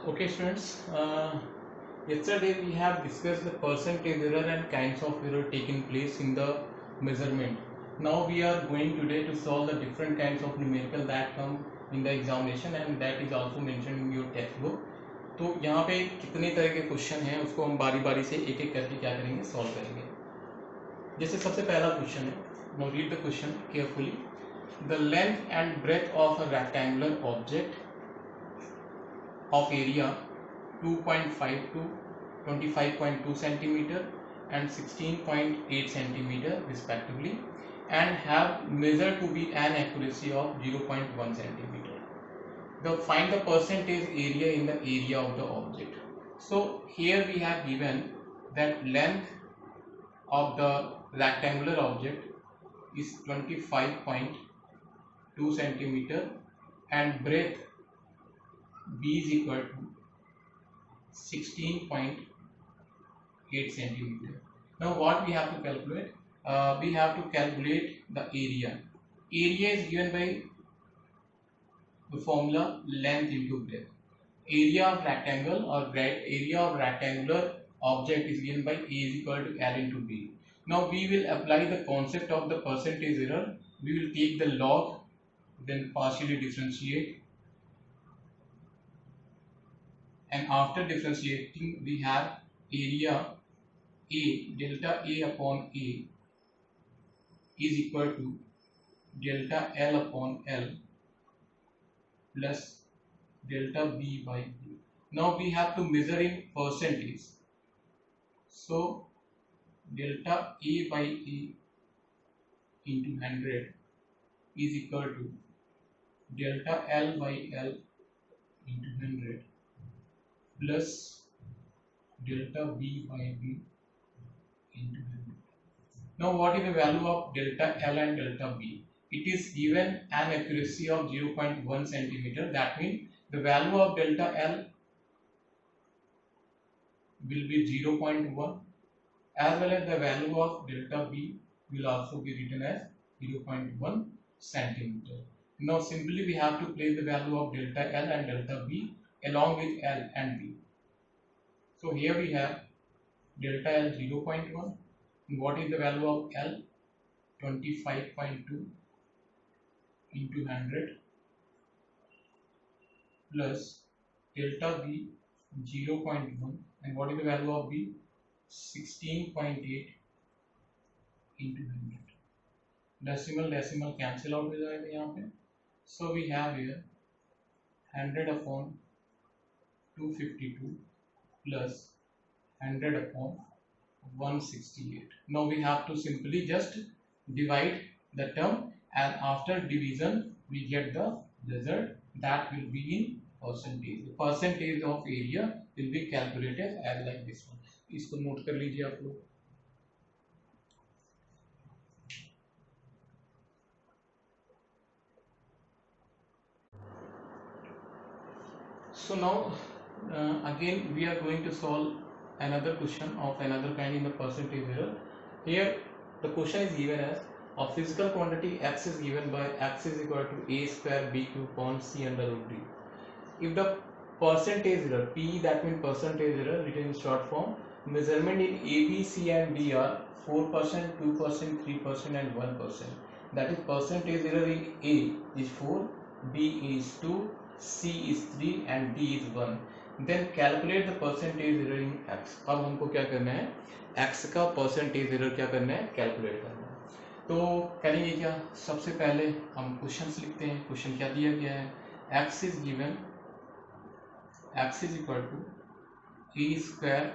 Okay, students. Yesterday we have discussed the percentage error and kinds of error taking place in the measurement. Now we are going today to solve the different kinds of numerical that come in the examination and that is also mentioned in your textbook. तो यहाँ पे कितने तरह के question हैं उसको हम बारी बारी से एक एक करके क्या करेंगे सॉल्व करेंगे. जैसे सबसे पहला क्वेश्चन है. Now read the question carefully. The length and breadth of a rectangular object of area 2.5 to 25.2 centimeter and 16.8 centimeter respectively and have measured to be an accuracy of 0.1 centimeter. Find the percentage area in the area of the object. So here we have given that length of the rectangular object is 25.2 centimeter and breadth b is equal to 16.8 centimeter. Now what we have to calculate? We have to calculate the area. Area is given by the formula length into breadth. Area of rectangle or area of rectangular object is given by A is equal to L into B. Now we will apply the concept of the percentage error. We will take the log, then partially differentiate, and after differentiating we have area A, delta A upon A is equal to delta L upon L plus delta B by B. Now we have to measure in percentage. So delta A by A into 100 is equal to delta L by L into 100 plus delta B by B into 100. Now what is the value of delta L and delta B? It is given an accuracy of 0.1 centimeter. That means the value of delta L will be 0.1 as well as the value of delta B will also be written as 0.1 centimeter. Now simply we have to place the value of delta L and delta B along with L and B. So here we have delta L 0.1. What is the value of L? 25.2 into 100 plus delta B 0.1, and what is the value of B? 16.8 into 100. Decimal cancel out हो जाएगा यहाँ पे. So we have here 100 upon 252 plus 100 upon 168. Now we have to simply just divide the term, and after division we get the result that will be in percentage. The percentage of area will be calculated as like this one. इसको note कर लीजिए आप लोग. So now again we are going to solve another question of another kind in the percentage error. Here the question is given as a physical quantity x is given by x is equal to a square b cube upon c under root d. If the percentage error p, that means percentage error written in short form, measurement in a, b, c and d are 4%, 2%, 3% and 1%. That is percentage error in a is 4, b is 2, c is 3 and d is 1. Then calculate the percentage error in x. अब हमको क्या करना है, x का percentage error क्या करना है, calculate करना है. तो करेंगे क्या, सबसे पहले हम क्वेश्चंस लिखते हैं. क्वेश्चन क्या दिया गया है, x is given, x is equal to a square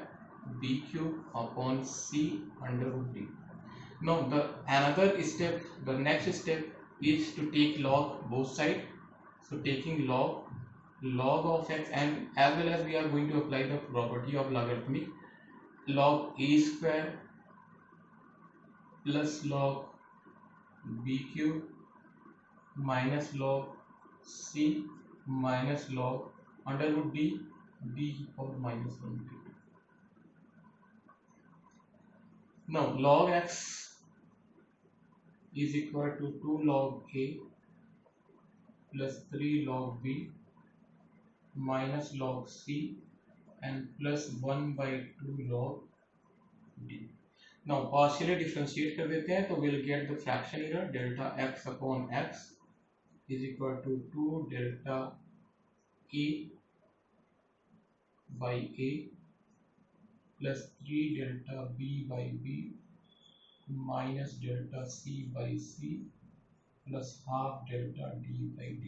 b cube upon c under root d. Now the next step is to take log both sides. So taking log of x, and as well as we are going to apply the property of logarithmic, log a square plus log b cube minus log c minus log under root d or minus 1. Now log x is equal to 2 log a plus 3 log b minus log c and plus 1 by 2 log d. Now partially differentiate कर देते हैं तो we'll get the fraction error delta x upon x is equal to 2 delta a by a plus 3 delta b by b minus delta c by c plus half delta d by d.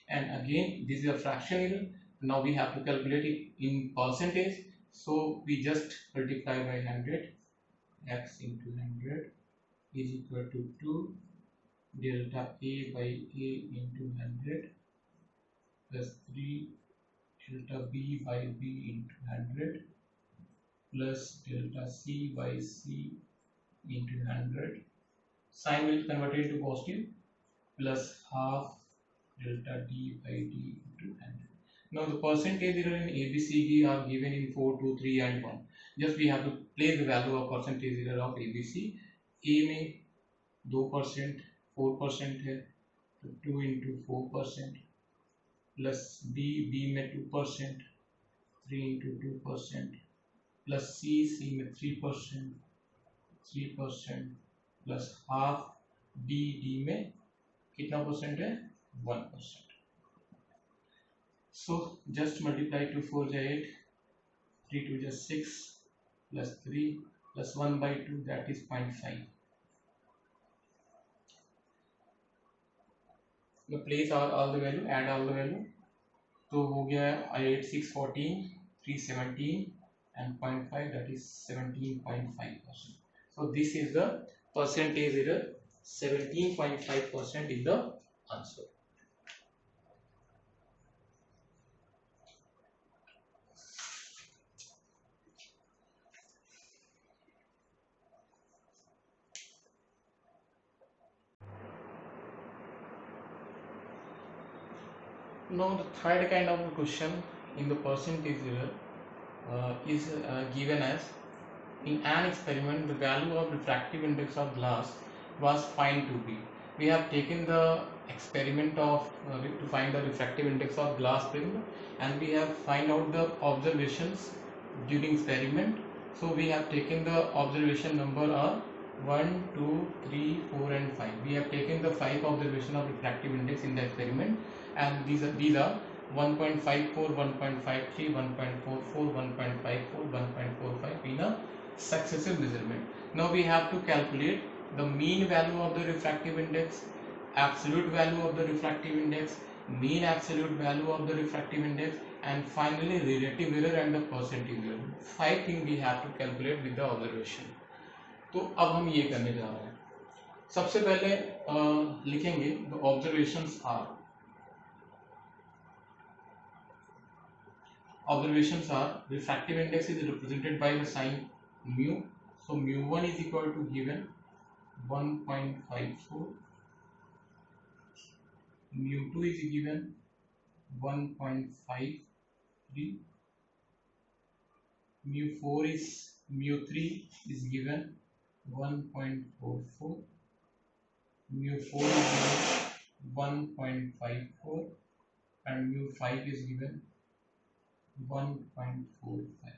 And again this is a fraction error. Now we have to calculate it in percentage, so we just multiply by 100. X into 100 is equal to 2 delta a by a into 100 plus 3 delta b by b into 100 plus delta c by c into 100. Sign will convert it into positive plus half delta d by d into 100. Now the percentage error in ABCD are given in 4, 2, 3 and 1. Just we have to place the value of percentage error of ABC. A में 2%, 4% है तो 2 into 4% plus B में 2%, 3 into 2% plus C में 3%, 3% plus half D में कितना percent है 1%. So just multiply 2 4 is 8, 3 2 is 6 plus 3 plus 1 by 2 that is 0.5. Now place all the value, add all the value. तो हो गया 8 6 14 3 17 and 0.5 that is 17.5%. So this is the percentage error. 17.5% is the answer. Now the third kind of question in the percentage error is given as in an experiment the value of refractive index of glass was found to be. We have taken the experiment of to find the refractive index of glass prism and we have find out the observations during experiment. So we have taken the observation number are 1, 2, 3, 4 and 5. We have taken the 5 observation of refractive index in the experiment and these are 1.54, 1.53, 1.44, 1.54, 1.45 in a successive measurement. Now we have to calculate the mean value of the refractive index, absolute value of the refractive index, mean absolute value of the refractive index and finally relative error and the percentage error. 5 things we have to calculate with the observation. तो अब हम ये करने जा रहे हैं. सबसे पहले लिखेंगे the observations are. Observations are refractive index is represented by the sign mu. So mu1 is equal to given 1.54, mu2 is given 1.53, mu3 is given 1.44, mu4 is given 1.54 and mu5 is given 1.45.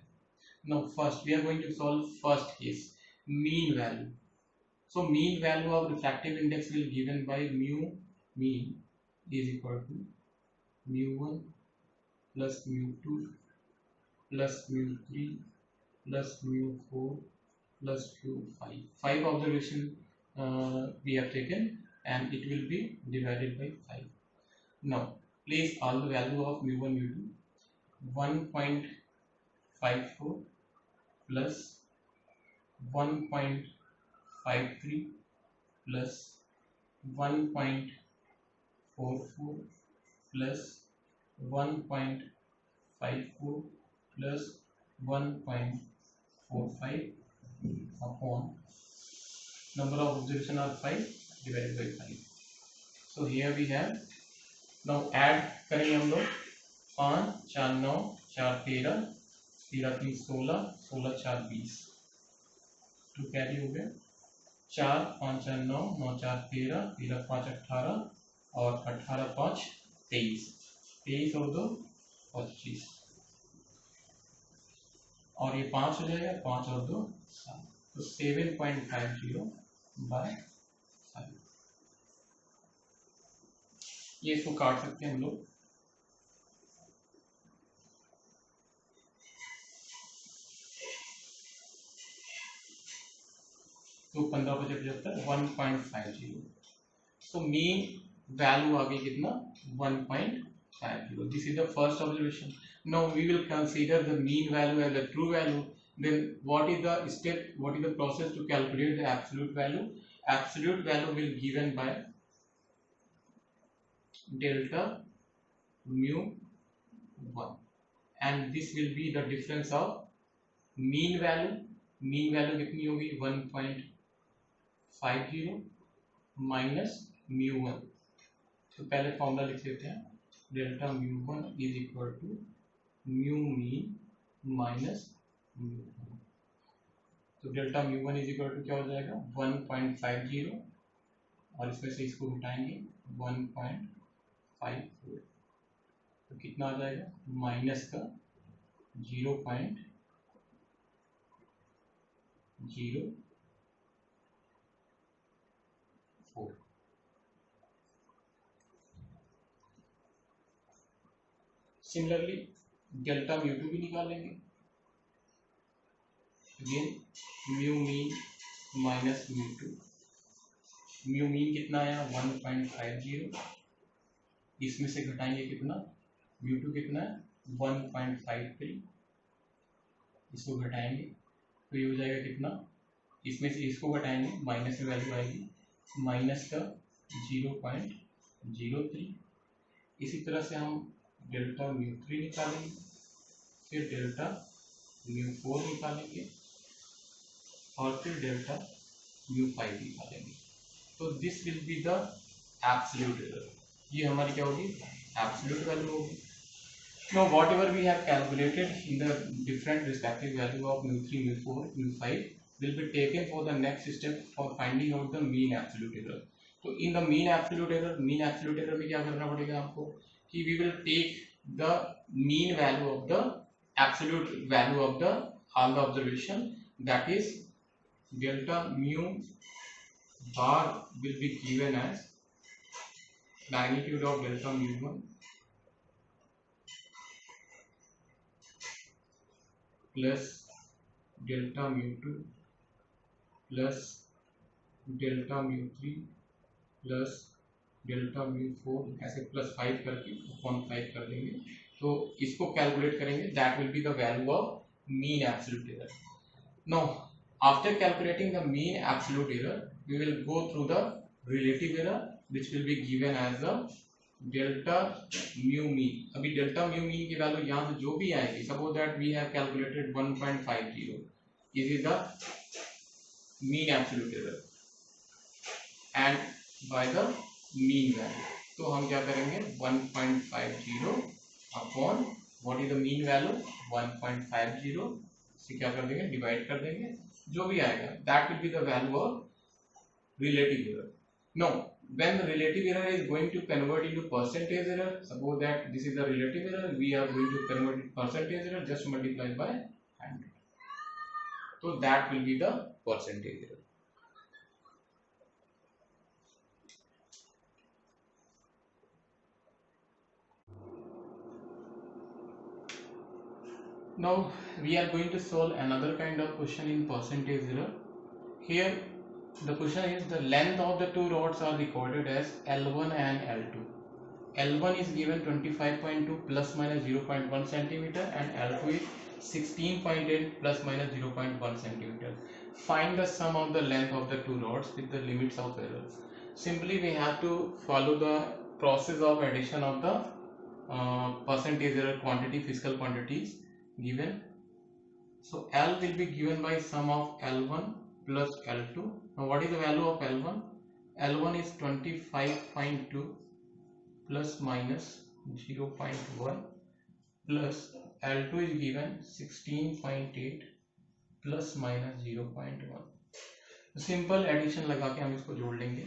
Now first we are going to solve first case, mean value. So mean value of refractive index will given by mu mean is equal to mu1 plus mu2 plus mu3 plus mu4 plus mu5. 5 observation we have taken and it will be divided by 5. Now place all the value of mu1 mu2. 1.54 plus 1.53 plus 1.44 plus 1.54 plus 1.45 upon number of observation are 5 divided by 5. So here we have, now add करेंगे हम लोग 5 4 9 4 13 13 3 16 16 4 20 तो carry हो गया 4 5 4 9 9 4 13 13 5 18 और 18 5 23 23 और 2 25 और ये 5 हो जाएगा, 5 और 2 7, तो 7.50 बाय 5। ये इसको काट सकते हैं हम लोग, तो 15×75 1.50। तो मीन वैल्यू आ गई कितना 1.50। This is the first observation. Now we will consider the mean value as the true value. then what is the step, what is the process to calculate the absolute value? Absolute value will given by delta mu 1 and this will be the difference of mean value. mean value कितनी होगी 1.50 minus mu 1। तो पहले formula लिख लेते हैं, delta mu 1 is equal to mu mean minus mu 1। तो delta mu 1 is equal to क्या हो जाएगा 1.50 और इसमें से इसको घटाएंगे 1.54, तो कितना आ जाएगा माइनस का 0.04। सिमिलरली डेल्टा mu 2 भी निकालेंगे, again mu mean minus mu 2। mu mean कितना आया 1.50, इसमें से घटाएंगे कितना mu 2 कितना है 1.53, इसको घटाएंगे तो ये हो जाएगा कितना, इसमें से इसको घटाएंगे माइनस में वैल्यू आएगी माइनस का 0.03। इसी तरह से हम डेल्टा mu 3 निकालेंगे, फिर डेल्टा mu 4 निकालेंगे और फिर डेल्टा mu 5 निकालेंगे। तो this will be the absolute error. ये हमारी क्या होगी एब्सोल्यूट वैल्यू होगी। Now whatever we have calculated in the different respective value of mu 3, mu 4, mu 5 will be taken for the next step for finding out the mean absolute error. तो in the mean absolute error में क्या करना पड़ेगा आपको कि we will take the mean value of the absolute value of the all the observation, that is delta mu bar will be given as magnitude of delta mu 1 plus delta mu 2 plus delta mu 3 plus delta mu 4, ऐसे plus 5 करके upon 5 कर देंगे, तो इसको calculate करेंगे, that will be the value of mean absolute error. Now after calculating the mean absolute error we will go through the relative error which will be given as the delta mu mean. अभी delta mu mean की value यहाँ से जो भी आएगी, suppose that we have calculated 1.50, this is the mean absolute error and by the mean value. तो हम क्या करेंगे 1.50 upon what is the mean value 1.50 से क्या कर देंगे डिवाइड कर देंगे, जो भी आएगा that will be the value of relative error. No when the relative error is going to convert into percentage error, suppose that this is the relative error, we are going to convert it percentage error, just multiply by 100, so that will be the percentage error. Now we are going to solve another kind of question in percentage error. Here the question is the length of the two rods are recorded as L1 and L2. L1 is given 25.2 plus minus 0.1 centimeter and L2 is 16.8 plus minus 0.1 centimeter. Find the sum of the length of the two rods with the limits of error. Simply we have to follow the process of addition of the percentage error quantity, physical quantities given. So L will be given by sum of L1 plus L2. Now what is the value of L1? L1 is 25.2 plus minus 0.1 plus L2 is given 16.8 plus minus 0.1. Simple addition लगा के हम इसको जोड़ लेंगे,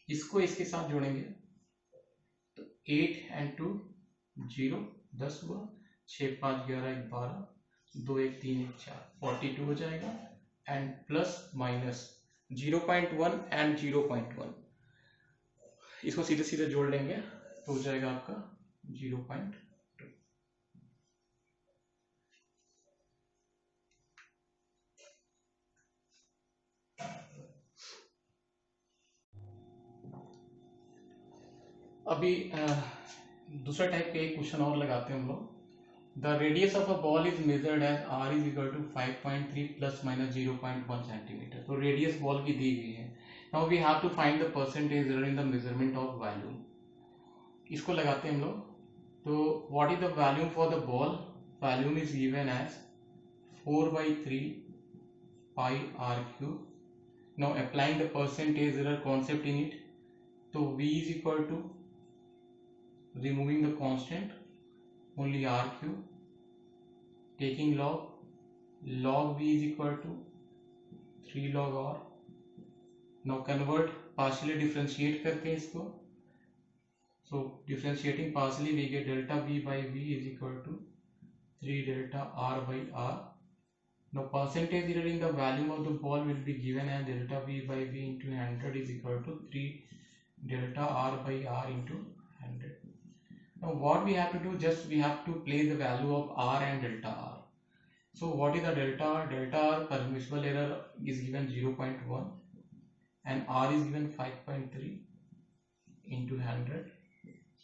इसको इसके साथ जोड़ेंगे तो 8 and 2 0, 10 हुआ, 6 5 11 1 12, 2 1 3 1 4, 42 हो जाएगा। एंड प्लस माइनस 0.1 एंड 0.1, इसको सीधे सीधे जोड़ लेंगे तो हो जाएगा आपका 0.2। अभी दूसरा टाइप का एक क्वेश्चन और लगाते हैं हम लोग। The radius of a ball is measured as r is equal to 5.3 plus minus 0.1 centimetre. तो रेडियस बॉल की दी गई है। Now we have to find the percentage error in the measurement of volume. इसको लगाते हैं हम लोग। तो what is the volume for the ball? Volume is given as 4/3 pi r cube. Now applying the percentage error concept in it, so v is equal to, removing the constant, only r cube, taking log v is equal to 3 log r. Now convert, partially differentiate करते हैं इसको. So differentiating partially we get delta v by v is equal to 3 delta r by r. Now percentage error in the volume of the ball will be given as delta v by v into 100 is equal to 3 delta r by r into 100. Now what we have to do, just we have to place the value of r and delta r. So what is the delta r? Delta r permissible error is given 0.1 and r is given 5.3 into 100.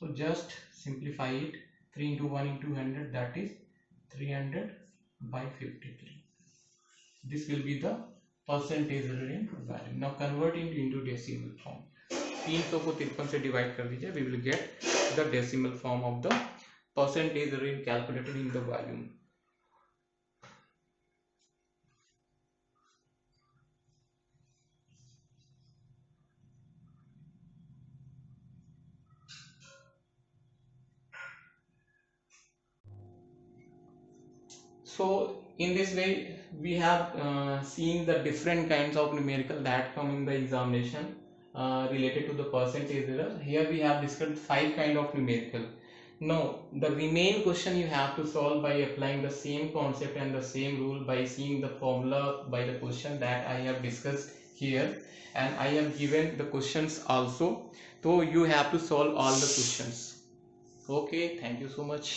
So just simplify it, 3 into 1 into 100, that is 300 by 53. This will be the percentage error in value. Now convert it into decimal form. 300 को 53 से divide कर दीजिए, we will get the decimal form of the percentage error calculated in the volume. So in this way we have seen the different kinds of numerical that come in the examination related to the percentage error. Here we have discussed 5 kind of numerical. Now the remaining question you have to solve by applying the same concept and the same rule, by seeing the formula by the question that I have discussed here, and I have given the questions also. So you have to solve all the questions. Okay, thank you so much.